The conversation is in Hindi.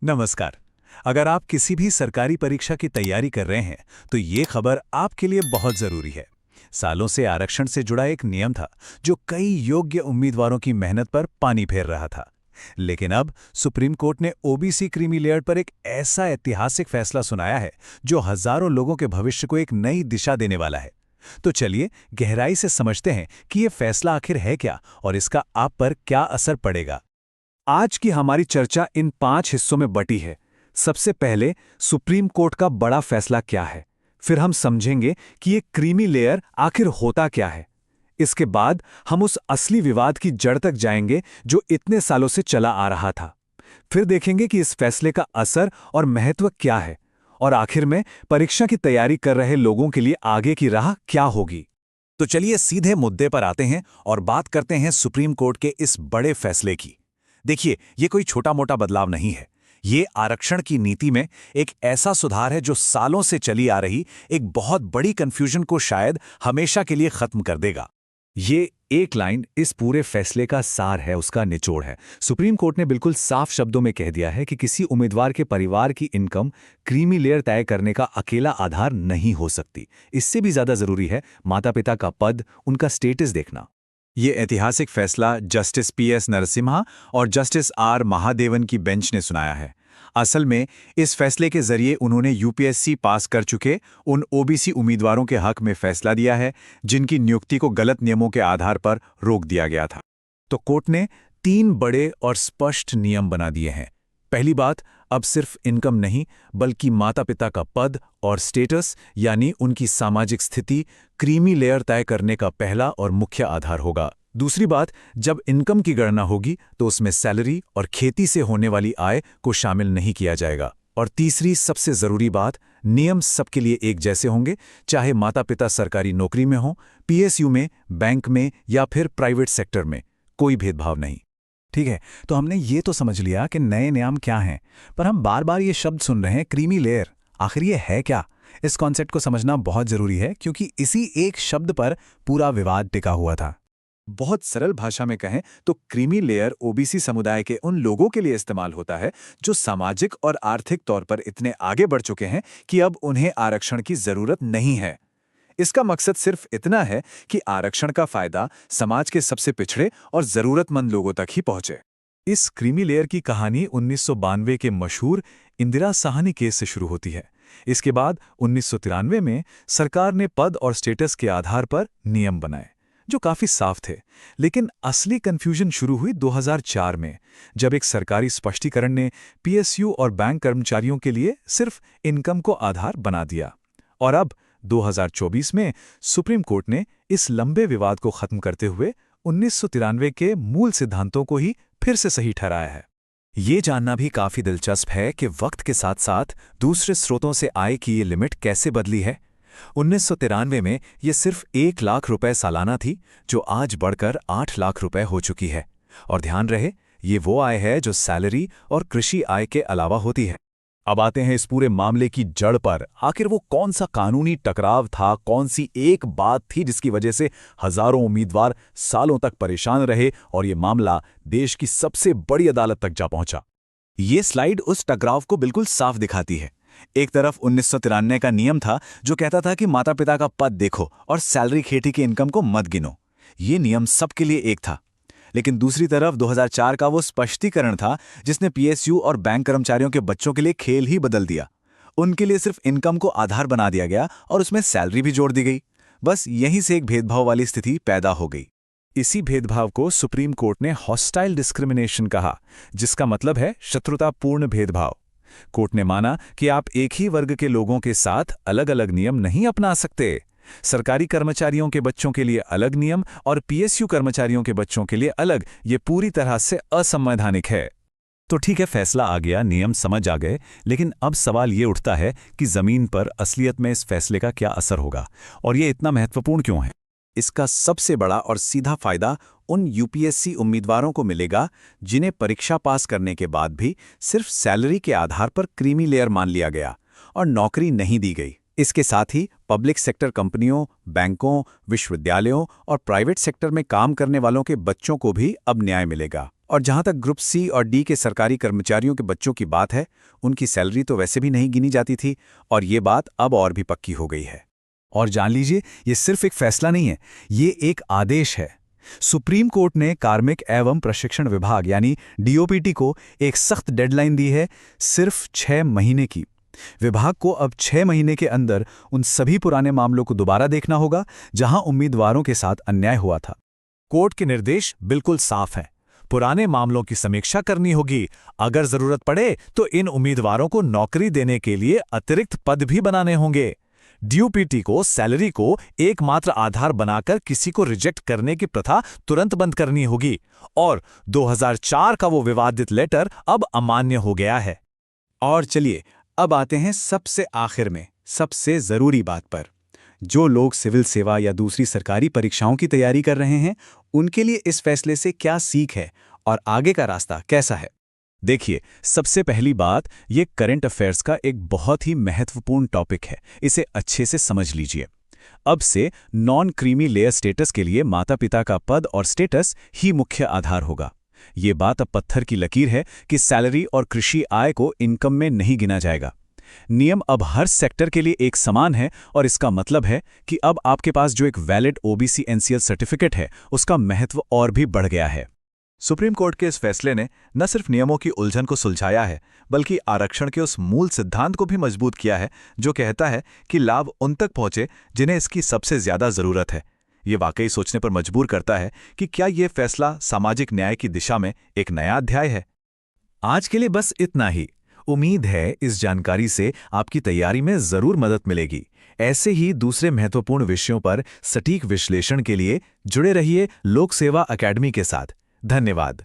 नमस्कार। अगर आप किसी भी सरकारी परीक्षा की तैयारी कर रहे हैं तो ये खबर आपके लिए बहुत जरूरी है। सालों से आरक्षण से जुड़ा एक नियम था जो कई योग्य उम्मीदवारों की मेहनत पर पानी फेर रहा था। लेकिन अब सुप्रीम कोर्ट ने ओबीसी क्रीमी लेयर पर एक ऐसा ऐतिहासिक फैसला सुनाया है जो हजारों लोगों के भविष्य को एक नई दिशा देने वाला है। तो चलिए गहराई से समझते हैं कि ये फैसला आखिर है क्या और इसका आप पर क्या असर पड़ेगा। आज की हमारी चर्चा इन 5 हिस्सों में बटी है। सबसे पहले सुप्रीम कोर्ट का बड़ा फैसला क्या है, फिर हम समझेंगे कि ये क्रीमी लेयर आखिर होता क्या है। इसके बाद हम उस असली विवाद की जड़ तक जाएंगे जो इतने सालों से चला आ रहा था। फिर देखेंगे कि इस फैसले का असर और महत्व क्या है, और आखिर में परीक्षा की तैयारी कर रहे लोगों के लिए आगे की राह क्या होगी। तो चलिए सीधे मुद्दे पर आते हैं और बात करते हैं सुप्रीम कोर्ट के इस बड़े फैसले की। देखिए, ये कोई छोटा मोटा बदलाव नहीं है। ये आरक्षण की नीति में एक ऐसा सुधार है जो सालों से चली आ रही एक बहुत बड़ी कंफ्यूजन को शायद हमेशा के लिए खत्म कर देगा। ये एक लाइन इस पूरे फैसले का सार है, उसका निचोड़ है। सुप्रीम कोर्ट ने बिल्कुल साफ शब्दों में कह दिया है कि किसी उम्मीदवार के परिवार की इनकम क्रीमी लेयर तय करने का अकेला आधार नहीं हो सकती। इससे भी ज्यादा जरूरी है माता पिता का पद, उनका स्टेटस देखना। ये ऐतिहासिक फैसला जस्टिस पीएस नरसिम्हा और जस्टिस आर महादेवन की बेंच ने सुनाया है। असल में इस फैसले के जरिए उन्होंने यूपीएससी पास कर चुके उन ओबीसी उम्मीदवारों के हक में फैसला दिया है जिनकी नियुक्ति को गलत नियमों के आधार पर रोक दिया गया था। तो कोर्ट ने 3 बड़े और स्पष्ट नियम बना दिए हैं। पहली बात, अब सिर्फ इनकम नहीं बल्कि माता पिता का पद और स्टेटस यानी उनकी सामाजिक स्थिति क्रीमी लेयर तय करने का पहला और मुख्य आधार होगा। दूसरी बात, जब इनकम की गणना होगी तो उसमें सैलरी और खेती से होने वाली आय को शामिल नहीं किया जाएगा। और तीसरी सबसे जरूरी बात, नियम सबके लिए एक जैसे होंगे, चाहे माता पिता सरकारी नौकरी में हों, पीएसयू में, बैंक में या फिर प्राइवेट सेक्टर में, कोई भेदभाव नहीं। ठीक है, तो हमने ये तो समझ लिया कि नए नियम क्या हैं, पर हम बार बार ये शब्द सुन रहे हैं क्रीमी लेयर। आखिर ये है क्या? इस कॉन्सेप्ट को समझना बहुत जरूरी है क्योंकि इसी एक शब्द पर पूरा विवाद टिका हुआ था। बहुत सरल भाषा में कहें तो क्रीमी लेयर ओबीसी समुदाय के उन लोगों के लिए इस्तेमाल होता है जो सामाजिक और आर्थिक तौर पर इतने आगे बढ़ चुके हैं कि अब उन्हें आरक्षण की जरूरत नहीं है। इसका मकसद सिर्फ इतना है कि आरक्षण का फायदा समाज के सबसे पिछड़े और जरूरतमंद लोगों तक ही पहुंचे। इस क्रीमी लेयर की कहानी 1992 के मशहूर इंदिरा साहनी केस से शुरू होती है। इसके बाद 1993 में सरकार ने पद और स्टेटस के आधार पर नियम बनाए जो काफी साफ थे। लेकिन असली कंफ्यूजन शुरू हुई 2004 में, जब एक सरकारी स्पष्टीकरण ने पीएसयू और बैंक कर्मचारियों के लिए सिर्फ इनकम को आधार बना दिया। और अब 2024 में सुप्रीम कोर्ट ने इस लंबे विवाद को खत्म करते हुए 1993 के मूल सिद्धांतों को ही फिर से सही ठहराया है। ये जानना भी काफी दिलचस्प है कि वक्त के साथ साथ दूसरे स्रोतों से आय की ये लिमिट कैसे बदली है। 1993 में ये सिर्फ 1 लाख रुपए सालाना थी, जो आज बढ़कर 8 लाख रुपए हो चुकी है। और ध्यान रहे, ये वो आय है जो सैलरी और कृषि आय के अलावा होती है। अब आते हैं इस पूरे मामले की जड़ पर। आखिर वो कौन सा कानूनी टकराव था, कौन सी एक बात थी जिसकी वजह से हजारों उम्मीदवार सालों तक परेशान रहे और ये मामला देश की सबसे बड़ी अदालत तक जा पहुंचा। ये स्लाइड उस टकराव को बिल्कुल साफ दिखाती है। एक तरफ 1993 का नियम था जो कहता था कि माता पिता का पद देखो और सैलरी खेती की इनकम को मत गिनो। ये नियम सबके लिए एक था। लेकिन दूसरी तरफ 2004 का वो स्पष्टीकरण था जिसने पीएसयू और बैंक कर्मचारियों के बच्चों के लिए खेल ही बदल दिया। उनके लिए सिर्फ इनकम को आधार बना दिया गया और उसमें सैलरी भी जोड़ दी गई। बस यहीं से एक भेदभाव वाली स्थिति पैदा हो गई। इसी भेदभाव को सुप्रीम कोर्ट ने हॉस्टाइल डिस्क्रिमिनेशन कहा, जिसका मतलब है शत्रुतापूर्ण भेदभाव। कोर्ट ने माना कि आप एक ही वर्ग के लोगों के साथ अलग अलग नियम नहीं अपना सकते। सरकारी कर्मचारियों के बच्चों के लिए अलग नियम और पीएसयू कर्मचारियों के बच्चों के लिए अलग, ये पूरी तरह से असंवैधानिक है। तो ठीक है, फैसला आ गया, नियम समझ आ गए, लेकिन अब सवाल ये उठता है कि जमीन पर असलियत में इस फैसले का क्या असर होगा और ये इतना महत्वपूर्ण क्यों है। इसका सबसे बड़ा और सीधा फायदा उन यूपीएससी उम्मीदवारों को मिलेगा जिन्हें परीक्षा पास करने के बाद भी सिर्फ सैलरी के आधार पर क्रीमी लेयर मान लिया गया और नौकरी नहीं दी गई। इसके साथ ही पब्लिक सेक्टर कंपनियों, बैंकों, विश्वविद्यालयों और प्राइवेट सेक्टर में काम करने वालों के बच्चों को भी अब न्याय मिलेगा। और जहां तक ग्रुप सी और डी के सरकारी कर्मचारियों के बच्चों की बात है, उनकी सैलरी तो वैसे भी नहीं गिनी जाती थी और ये बात अब और भी पक्की हो गई है। और जान लीजिए, ये सिर्फ एक फैसला नहीं है, ये एक आदेश है। सुप्रीम कोर्ट ने कार्मिक एवं प्रशिक्षण विभाग यानी डीओपीटी को एक सख्त डेडलाइन दी है, सिर्फ 6 महीने की। विभाग को अब 6 महीने के अंदर उन सभी पुराने मामलों को दोबारा देखना होगा जहां उम्मीदवारों के साथ अन्याय हुआ था। कोर्ट के निर्देश बिल्कुल साफ हैं। पुराने मामलों की समीक्षा करनी होगी। अगर जरूरत पड़े तो इन उम्मीदवारों को नौकरी देने के लिए अतिरिक्त पद भी बनाने होंगे। डीओपीटी को सैलरी को एकमात्र आधार बनाकर किसी को रिजेक्ट करने की प्रथा तुरंत बंद करनी होगी और 2004 का वो विवादित लेटर अब अमान्य हो गया है। और चलिए, अब आते हैं सबसे आखिर में सबसे जरूरी बात पर। जो लोग सिविल सेवा या दूसरी सरकारी परीक्षाओं की तैयारी कर रहे हैं, उनके लिए इस फैसले से क्या सीख है और आगे का रास्ता कैसा है? देखिए, सबसे पहली बात, ये करंट अफेयर्स का एक बहुत ही महत्वपूर्ण टॉपिक है। इसे अच्छे से समझ लीजिए। अब से नॉन क्रीमी लेयर स्टेटस के लिए माता-पिता का पद और स्टेटस ही मुख्य आधार होगा। ये बात अब पत्थर की लकीर है कि सैलरी और कृषि आय को इनकम में नहीं गिना जाएगा। नियम अब हर सेक्टर के लिए एक समान है और इसका मतलब है कि अब आपके पास जो एक वैलिड ओबीसी एनसीएल सर्टिफिकेट है, उसका महत्व और भी बढ़ गया है। सुप्रीम कोर्ट के इस फैसले ने न सिर्फ नियमों की उलझन को सुलझाया है, बल्कि आरक्षण के उस मूल सिद्धांत को भी मजबूत किया है जो कहता है कि लाभ उन तक पहुंचे जिन्हें इसकी सबसे ज्यादा जरूरत है। ये वाकई सोचने पर मजबूर करता है कि क्या ये फैसला सामाजिक न्याय की दिशा में एक नया अध्याय है। आज के लिए बस इतना ही। उम्मीद है इस जानकारी से आपकी तैयारी में जरूर मदद मिलेगी। ऐसे ही दूसरे महत्वपूर्ण विषयों पर सटीक विश्लेषण के लिए जुड़े रहिए लोक सेवा अकेडमी के साथ। धन्यवाद।